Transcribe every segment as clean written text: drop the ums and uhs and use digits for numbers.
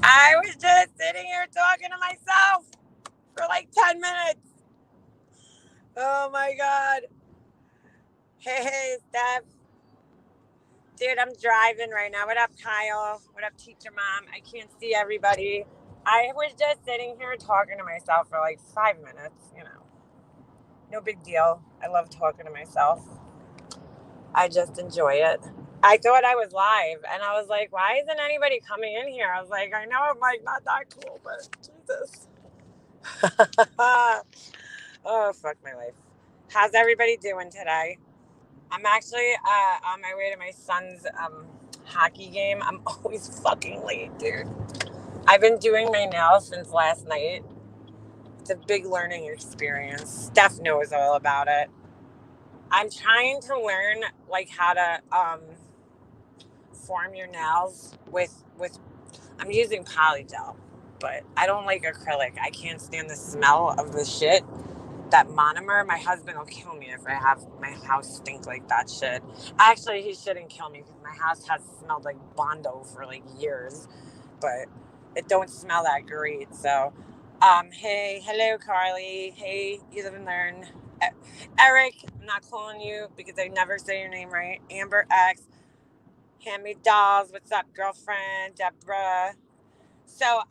I was just sitting here talking to myself for like 10 minutes. Oh my God. Hey, Steph. Dude, I'm driving right now. What up, Kyle? What up, teacher mom? I can't see everybody. I was just sitting here talking to myself for like 5 minutes. No big deal. I love talking to myself. I just enjoy it. I thought I was live and I was like, why isn't anybody coming in here? I was like, I know I'm like not that cool, but Jesus. Oh, fuck my life. How's everybody doing today? I'm actually on my way to my son's hockey game. I'm always fucking late, dude. I've been doing my nails since last night. It's a big learning experience. Steph knows all about it. I'm trying to learn like how to form your nails with I'm using polygel, but I don't like acrylic. I can't stand the smell of the shit. That monomer, my husband will kill me if I have my house stink like that shit. Actually, he shouldn't kill me because my house has smelled like Bondo for like years, but it don't smell that great. So, hey, hello, Carly. Hey, you live and learn. Eric, I'm not calling you because I never say your name right. Amber X, Handmade Dolls. What's up, girlfriend? Deborah. So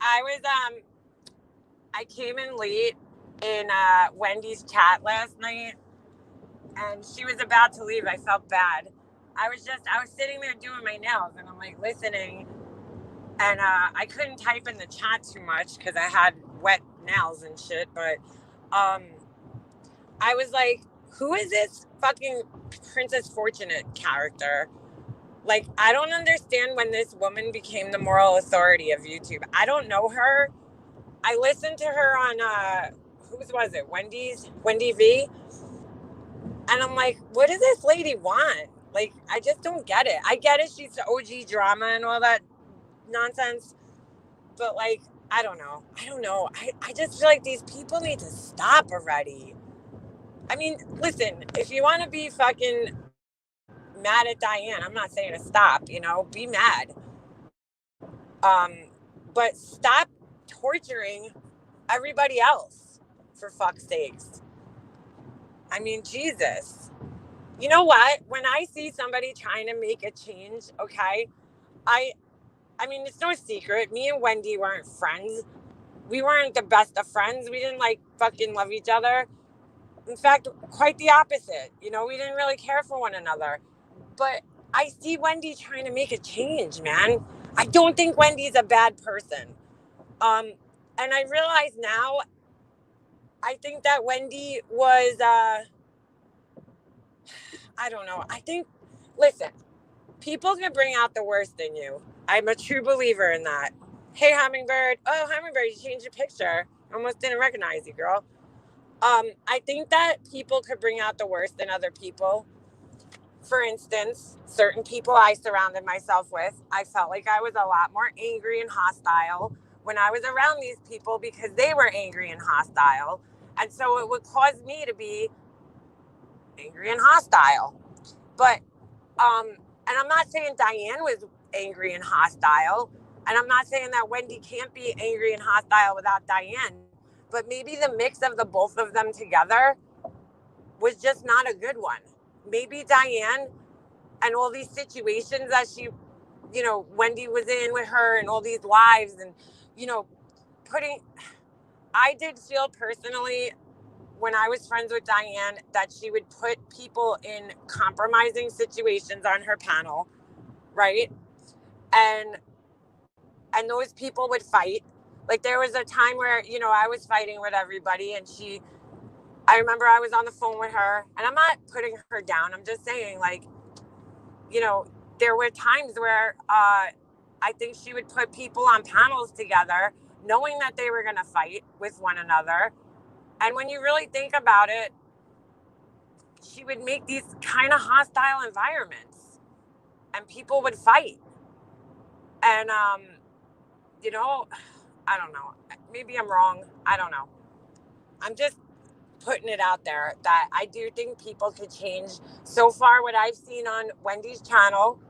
I came in late in Wendy's chat last night, and she was about to leave. I felt bad. I was sitting there doing my nails, and I'm like listening, and I couldn't type in the chat too much because I had wet nails and shit. But um, I was like, who is this fucking Princess Fortunate character? Like, I don't understand when this woman became the moral authority of YouTube. I don't know her. I listened to her on whose was it? Wendy V. And I'm like, what does this lady want? Like, I just don't get it. I get it, she's the OG drama and all that nonsense. But like, I don't know. I just feel like these people need to stop already. I mean, listen, if you want to be fucking mad at Diane, I'm not saying to stop, be mad. But stop torturing everybody else, for fuck's sakes. I mean, Jesus. You know what? When I see somebody trying to make a change, okay, I I mean, it's no secret. Me and Wendy weren't friends. We weren't the best of friends. We didn't like fucking love each other. In fact, quite the opposite. We didn't really care for one another. But I see Wendy trying to make a change, man. I don't think Wendy's a bad person. Um, and I realize now, I think that Wendy was, I don't know. Listen, people can bring out the worst in you. I'm a true believer in that. Hey, Hummingbird. Oh, Hummingbird, you changed your picture. Almost didn't recognize you, girl. I think that people could bring out the worst in other people. For instance, certain people I surrounded myself with, I felt like I was a lot more angry and hostile when I was around these people because they were angry and hostile. And so it would cause me to be angry and hostile. But and I'm not saying Diane was angry and hostile, and I'm not saying that Wendy can't be angry and hostile without Diane, but maybe the mix of the both of them together was just not a good one. Maybe Diane and all these situations that Wendy was in with her and all these lives and, you know, putting, I did feel personally when I was friends with Diane that she would put people in compromising situations on her panel, right? And those people would fight. Like there was a time where, I was fighting with everybody and I remember I was on the phone with her and I'm not putting her down. I'm just saying like, there were times where I think she would put people on panels together knowing that they were going to fight with one another. And when you really think about it, she would make these kind of hostile environments and people would fight. And, I don't know. Maybe I'm wrong. I don't know. I'm just putting it out there that I do think people could change. So far, what I've seen on Wendy's channel,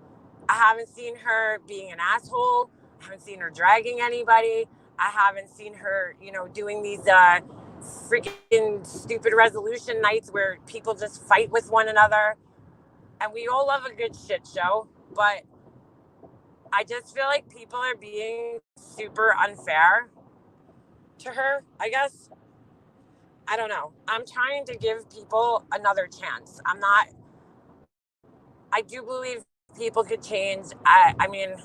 I haven't seen her being an asshole. I haven't seen her dragging anybody. I haven't seen her, doing these freaking stupid resolution nights where people just fight with one another. And we all love a good shit show, but I just feel like people are being super unfair to her, I guess. I don't know. I'm trying to give people another chance. I do believe people could change. I mean,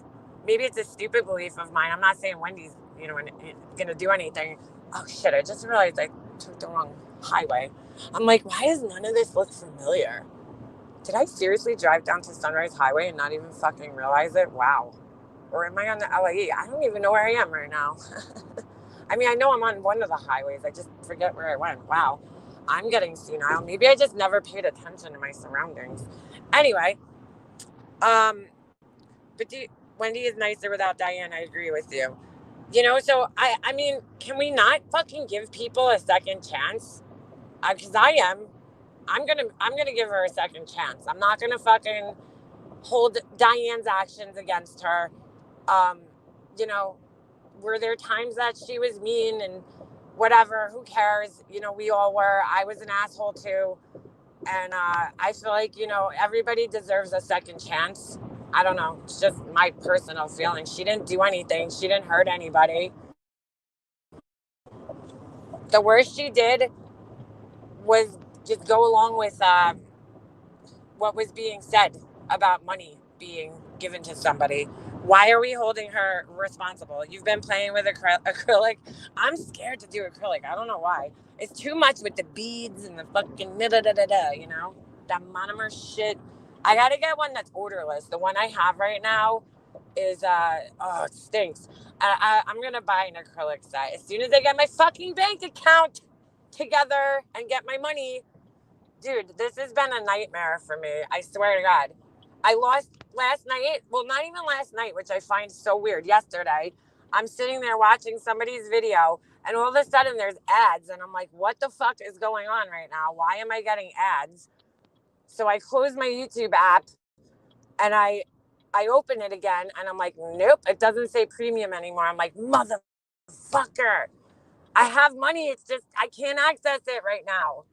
maybe it's a stupid belief of mine. I'm not saying Wendy's, going to do anything. Oh shit, I just realized I took the wrong highway. I'm like, why does none of this look familiar? Did I seriously drive down to Sunrise Highway and not even fucking realize it? Wow. Or am I on the LAE? I don't even know where I am right now. I mean, I know I'm on one of the highways. I just forget where I went. Wow. I'm getting senile. Maybe I just never paid attention to my surroundings. Anyway, but Wendy is nicer without Diane. I agree with you. So I mean, can we not fucking give people a second chance? Because I'm gonna give her a second chance. I'm not gonna fucking hold Diane's actions against her. Um, you know, were there times that she was mean and whatever? Who cares? We all were. I was an asshole too. And I feel like, everybody deserves a second chance. I don't know. It's just my personal feeling. She didn't do anything. She didn't hurt anybody. The worst she did was just go along with what was being said about money being given to somebody. Why are we holding her responsible? You've been playing with acrylic. I'm scared to do acrylic. I don't know why. It's too much with the beads and the fucking that monomer shit. I gotta get one that's odorless. The one I have right now is it stinks. I'm gonna buy an acrylic set as soon as I get my fucking bank account together and get my money. Dude, this has been a nightmare for me. I swear to God. I lost last night. Well, not even last night, which I find so weird. Yesterday, I'm sitting there watching somebody's video, and all of a sudden there's ads. And I'm like, what the fuck is going on right now? Why am I getting ads? So I close my YouTube app, and I open it again, and I'm like, nope, it doesn't say premium anymore. I'm like, motherfucker. I have money. It's just, I can't access it right now.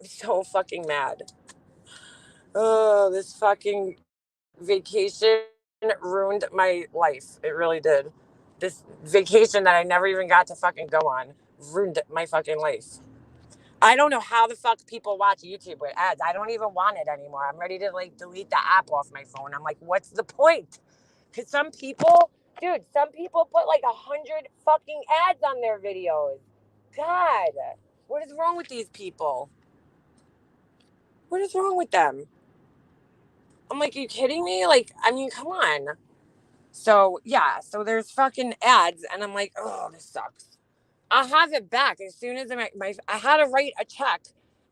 I'm so fucking mad. Oh, this fucking vacation ruined my life. It really did. This vacation that I never even got to fucking go on ruined my fucking life. I don't know how the fuck people watch YouTube with ads. I don't even want it anymore. I'm ready to delete the app off my phone. I'm like, what's the point? Because some people put 100 fucking ads on their videos. God, what is wrong with these people? What is wrong with them? I'm like, are you kidding me? I mean, come on. So, yeah, so there's fucking ads, and I'm like, oh, this sucks. I'll have it back as soon as I had to write a check,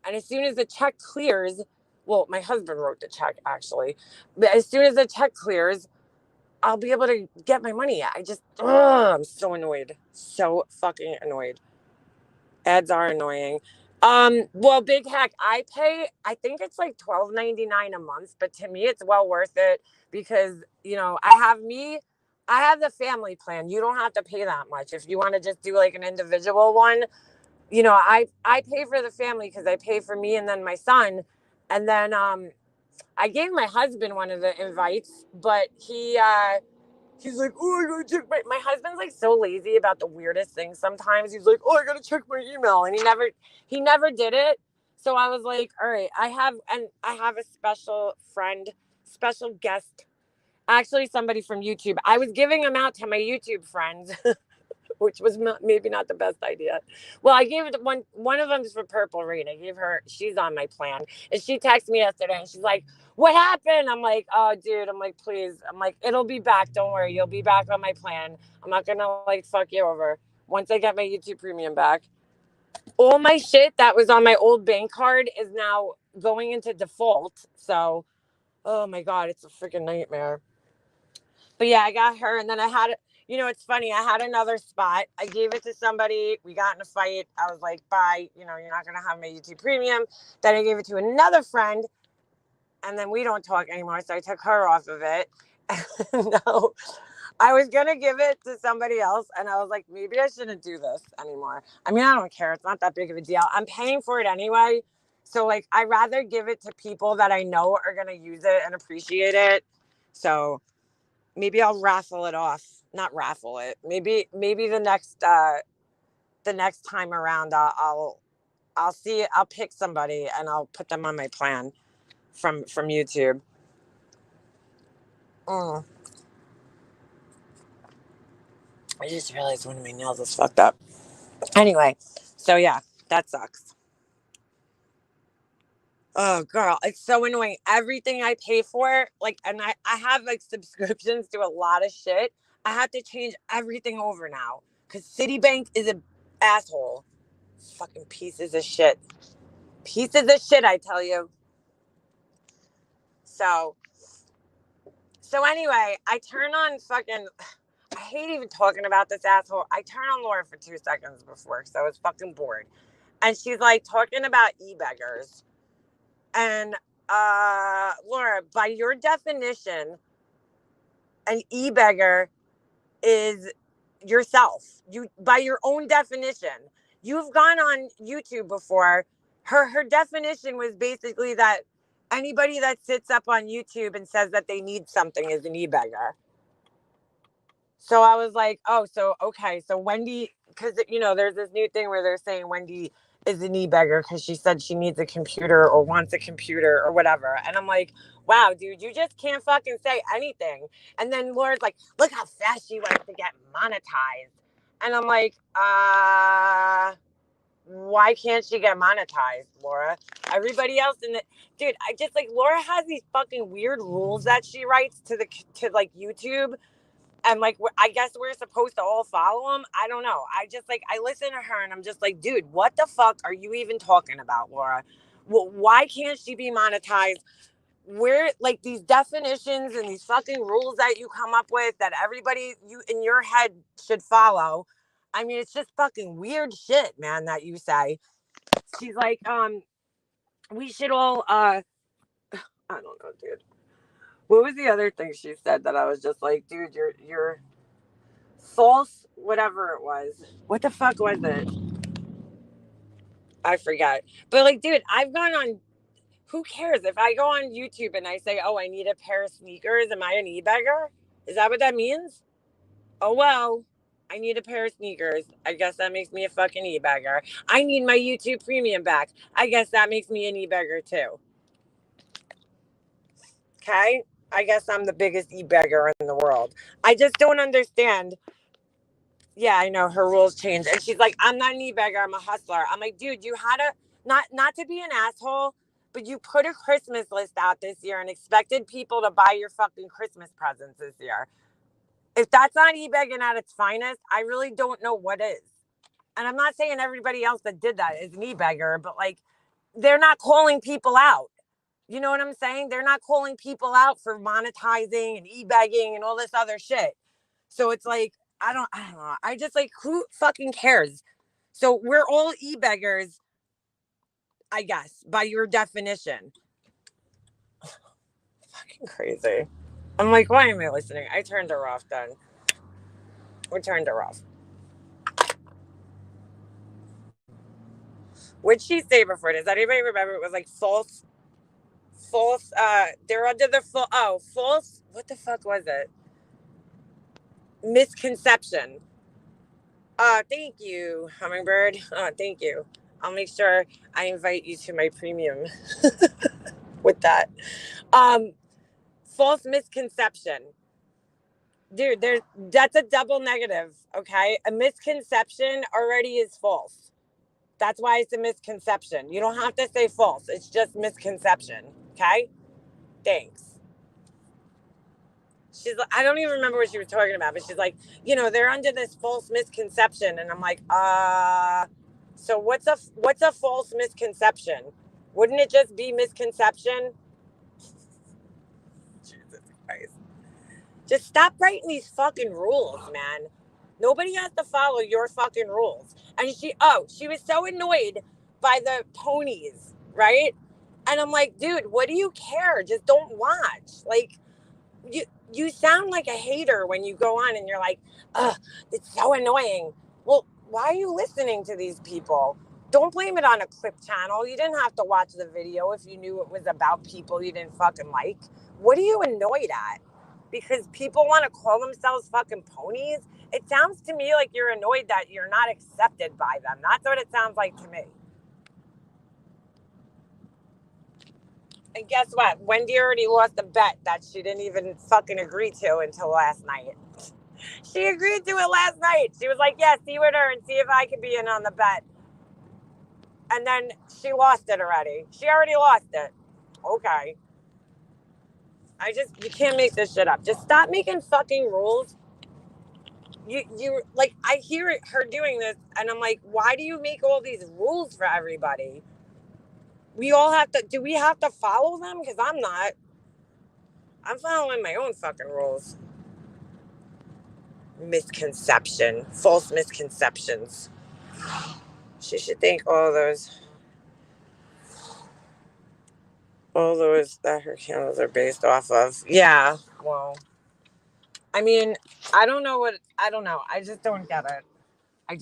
and as soon as the check clears, well, my husband wrote the check, actually, but as soon as the check clears, I'll be able to get my money. I'm so annoyed. So fucking annoyed. Ads are annoying. Well, big heck, I think it's like $12.99 a month, but to me it's well worth it because, I have the family plan. You don't have to pay that much. If you want to just do an individual one, I pay for the family because I pay for me and then my son. And then I gave my husband one of the invites, but he's like, oh, I gotta check my husband's so lazy about the weirdest things sometimes. He's like, oh, I gotta check my email. And he never did it. So I was like, all right, I have a special guest, actually somebody from YouTube. I was giving him out to my YouTube friends, which was maybe not the best idea. Well, I gave it one of them is for Purple Rain. She's on my plan. And she texted me yesterday and she's like, what happened? I'm like, oh, dude, I'm like, please. I'm like, it'll be back. Don't worry. You'll be back on my plan. I'm not going to fuck you over once I get my YouTube premium back. All my shit that was on my old bank card is now going into default. So, oh my God, it's a freaking nightmare. But yeah, I got her, and then I had, it's funny. I had another spot. I gave it to somebody. We got in a fight. I was like, bye. You're not going to have my YouTube premium. Then I gave it to another friend, and then we don't talk anymore. So I took her off of it. No, I was going to give it to somebody else, and I was like, maybe I shouldn't do this anymore. I mean, I don't care. It's not that big of a deal. I'm paying for it anyway. So, like, I'd rather give it to people that I know are going to use it and appreciate it. So maybe I'll raffle it off. Not raffle it. Maybe the next time around, I'll see it. I'll pick somebody and I'll put them on my plan from YouTube. Mm. I just realized one of my nails is fucked up. Anyway, so yeah, that sucks. Oh, girl, it's so annoying. Everything I pay for, like, and I have like subscriptions to a lot of shit. I have to change everything over now because Citibank is a asshole. Fucking pieces of shit. Pieces of shit, I tell you. So, so anyway, I turn on fucking. I hate even talking about this asshole. I turn on Laura for 2 seconds before because I was fucking bored. And she's like talking about e-beggars. And Laura, by your definition, an e-beggar is yourself. You by your own definition. You've gone on YouTube before. Her definition was basically that anybody that sits up on YouTube and says that they need something is an e-beggar. So I was like, oh, so okay, so Wendy, because there's this new thing where they're saying Wendy is an e-beggar because she said she needs a computer or wants a computer or whatever, and I'm like, wow, dude, you just can't fucking say anything. And then Laura's like, look how fast she wants to get monetized, and I'm like, why can't she get monetized, Laura? Everybody else in the dude, I just like Laura has these fucking weird rules that she writes to like YouTube. And like, I guess we're supposed to all follow him. I don't know. I just like, I listen to her and I'm just like, dude, what the fuck are you even talking about, Laura? Well, why can't she be monetized? Where like these definitions and these fucking rules that you come up with that everybody you in your head should follow. I mean, it's just fucking weird shit, man, that you say. She's like, we should all, I don't know, dude. What was the other thing she said that I was just like, dude, you're false, whatever it was. What the fuck was it? I forgot. But like, dude, I've gone on. Who cares if I go on YouTube and I say, "Oh, I need a pair of sneakers"? Am I an e-beggar? Is that what that means? Oh well, I need a pair of sneakers. I guess that makes me a fucking e-beggar. I need my YouTube Premium back. I guess that makes me an e-beggar too. Okay. I guess I'm the biggest e-beggar in the world. I just don't understand. Yeah, I know her rules changed. And she's like, I'm not an e-beggar, I'm a hustler. I'm like, dude, you had a not to be an asshole, but you put a Christmas list out this year and expected people to buy your fucking Christmas presents this year. If that's not e-begging at its finest, I really don't know what is. And I'm not saying everybody else that did that is an e-beggar, but like they're not calling people out. You know what I'm saying? They're not calling people out for monetizing and e-begging and all this other shit. So it's like, I don't know. I just like, who fucking cares? So we're all e-beggars, I guess, by your definition. Fucking crazy. I'm like, why am I listening? I turned her off then. We turned her off. What'd she say before? Does anybody remember? It was like false, they're under the false, what the fuck was it? Misconception. Thank you, Hummingbird. Thank you. I'll make sure I invite you to my premium with that. Um, false misconception. Dude, that's a double negative, okay? A misconception already is false. That's why it's a misconception. You don't have to say false. It's just misconception, okay? Thanks. She's like, I don't even remember what she was talking about, but she's like, they're under this false misconception. And I'm like, so what's a false misconception? Wouldn't it just be misconception? Jesus Christ. Just stop writing these fucking rules, man. Nobody has to follow your fucking rules. And she was so annoyed by the ponies, right? And I'm like, dude, what do you care? Just don't watch. Like, you sound like a hater when you go on and you're like, ugh, it's so annoying. Well, why are you listening to these people? Don't blame it on a clip channel. You didn't have to watch the video if you knew it was about people you didn't fucking like. What are you annoyed at? Because people want to call themselves fucking ponies? It sounds to me like you're annoyed that you're not accepted by them. That's what it sounds like to me. And guess what? Wendy already lost a bet that she didn't even fucking agree to until last night. She agreed to it last night. She was like, yeah, see with her and see if I could be in on the bet. And then she lost it already. She already lost it. Okay. You can't make this shit up. Just stop making fucking rules. You like, I hear her doing this and I'm like, why do you make all these rules for everybody? We all have to, do we have to follow them? Because I'm not. I'm following my own fucking rules. Misconception. False misconceptions. She should think all those that her candles are based off of. Yeah. Well, I mean, I don't know. I just don't get it. I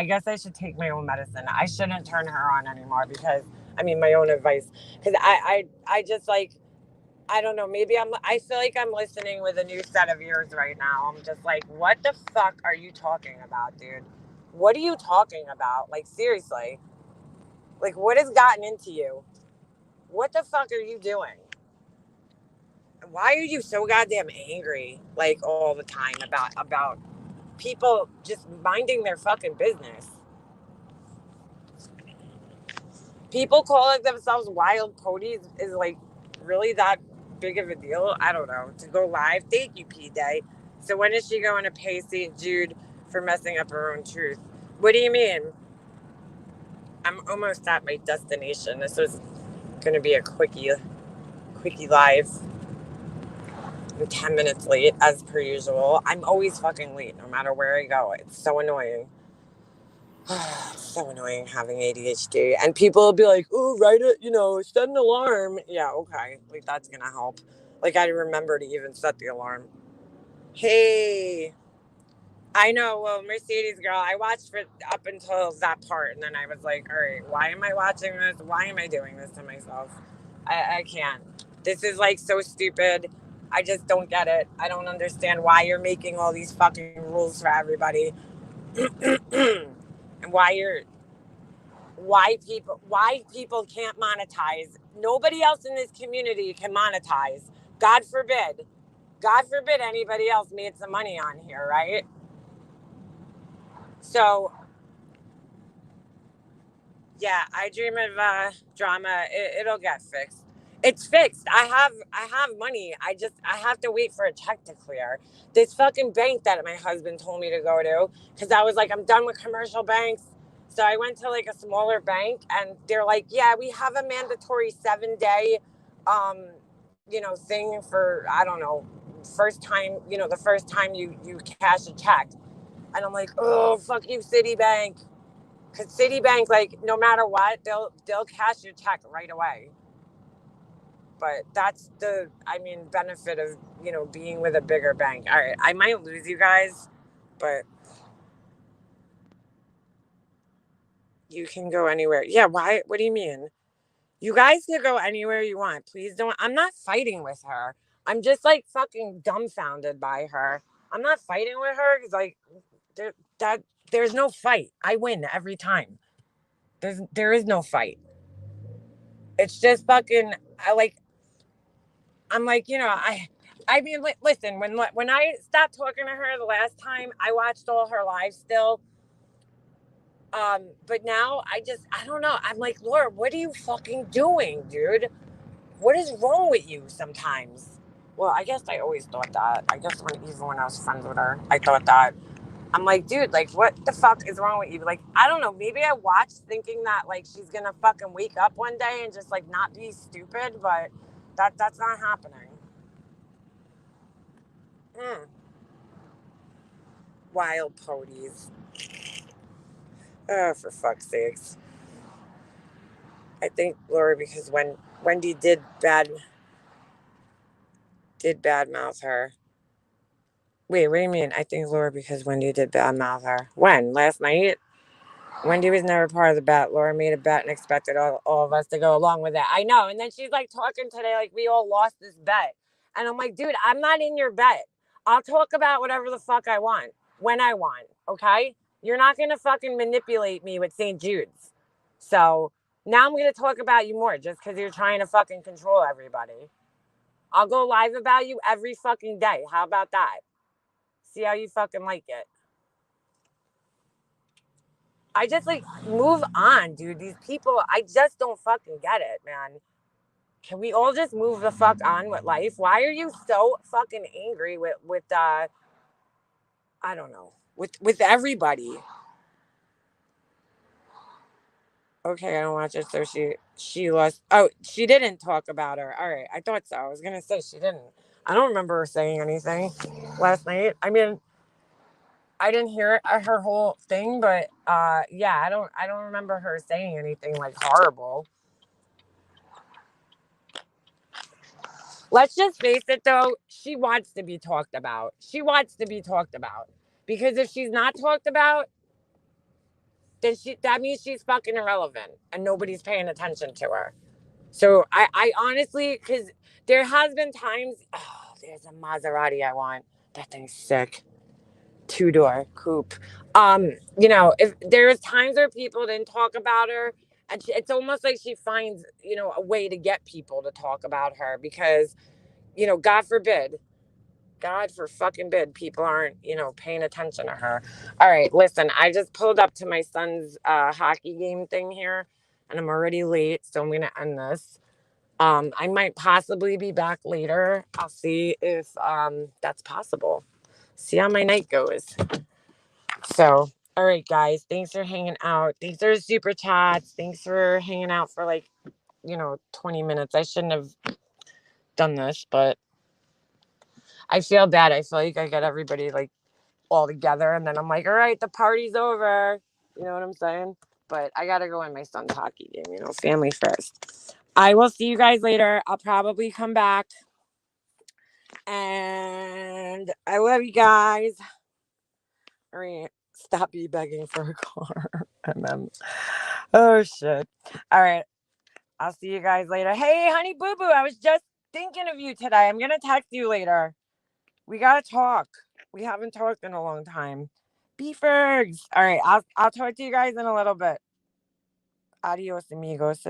guess I should take my own medicine. I shouldn't turn her on anymore because, I mean, my own advice. Because I just like, I don't know. I feel like I'm listening with a new set of ears right now. I'm just like, what the fuck are you talking about, dude? What are you talking about? Like, seriously. Like, what has gotten into you? What the fuck are you doing? Why are you so goddamn angry, like, all the time about people just minding their fucking business? People calling themselves wild ponies is like really that big of a deal? I don't know. To go live, thank you, P Day. So when is she going to pay St. Jude for messing up her own truth? What do you mean? I'm almost at my destination. This was going to be a quickie live. I'm 10 minutes late as per usual. I'm always fucking late no matter where I go. It's so annoying. So annoying having ADHD. And people will be like, oh, write it, set an alarm. Yeah, okay. Like, that's going to help. Like, I remember to even set the alarm. Hey. I know. Well, Mercedes girl, I watched for up until that part. And then I was like, all right, why am I watching this? Why am I doing this to myself? I can't. This is like so stupid. I just don't get it. I don't understand why you're making all these fucking rules for everybody. And why people can't monetize. Nobody else in this community can monetize. God forbid anybody else made some money on here, right? So yeah, I dream of drama. It'll get fixed. It's fixed. I have money. I have to wait for a check to clear. This fucking bank that my husband told me to go to, because I was like, I'm done with commercial banks. So I went to like a smaller bank, and they're like, yeah, we have a mandatory 7-day, thing for, I don't know, the first time you cash a check. And I'm like, oh, fuck you, Citibank. Because Citibank, like, no matter what, they'll cash your check right away. But that's benefit of, being with a bigger bank. All right, I might lose you guys, but you can go anywhere. Yeah, why? What do you mean? You guys can go anywhere you want. Please don't. I'm not fighting with her. I'm just like fucking dumbfounded by her. I'm not fighting with her because like that there's no fight. I win every time. There is no fight. It's just fucking. I'm like, I mean, listen, when I stopped talking to her the last time, I watched all her lives still. But now I don't know. I'm like, Laura, what are you fucking doing, dude? What is wrong with you sometimes? Well, I guess I always thought that. I guess even when I was friends with her, I thought that. I'm like, dude, like, what the fuck is wrong with you? Like, I don't know. Maybe I watched thinking that, like, she's gonna fucking wake up one day and just, like, not be stupid, but that's not happening. Mm. Wild ponies. Oh, for fuck's sakes. I think, Laura, because when Wendy did bad, did badmouth her. Wait, what do you mean? I think Laura because Wendy did badmouth her. When? Last night? Wendy was never part of the bet. Laura made a bet and expected all of us to go along with it. I know. And then she's like talking today like we all lost this bet. And I'm like, dude, I'm not in your bet. I'll talk about whatever the fuck I want when I want. Okay? You're not going to fucking manipulate me with St. Jude's. So now I'm going to talk about you more just because you're trying to fucking control everybody. I'll go live about you every fucking day. How about that? See how you fucking like it. I just like move on, dude. These people, I just don't fucking get it, man. Can we all just move the fuck on with life? Why are you so fucking angry with I don't know, with everybody? Okay, I don't watch it, so she lost. Oh, she didn't talk about her. All right, I thought so. I was gonna say she didn't. I don't remember her saying anything last night. I mean, I didn't hear her whole thing, but yeah, I don't remember her saying anything like horrible. Let's just face it though, she wants to be talked about. She wants to be talked about. Because if she's not talked about, then that means she's fucking irrelevant and nobody's paying attention to her. So I honestly, because there has been times, oh, there's a Maserati I want. That thing's sick. Two-door coupe. If there's times where people didn't talk about her, and it's almost like she finds, a way to get people to talk about her because, God forbid, God for fucking bid, people aren't, paying attention to her. All right, listen, I just pulled up to my son's hockey game thing here, and I'm already late, so I'm gonna end this. I might possibly be back later. I'll see if that's possible. See how my night goes. So, all right, guys, thanks for hanging out. Thanks for the super chats. Thanks for hanging out for 20 minutes. I shouldn't have done this, but I feel bad. I feel like I got everybody all together, and then I'm like, all right, the party's over. You know what I'm saying? But I gotta go in my son's hockey game. Family first. I will see you guys later. I'll probably come back, and I love you guys. All right, stop you begging for a car, and then oh shit. All right, I'll see you guys later. Hey, honey boo boo, I was just thinking of you today. I'm gonna text you later. We gotta talk. We haven't talked in a long time. Beefergs. All right, I'll talk to you guys in a little bit. Adios, amigos.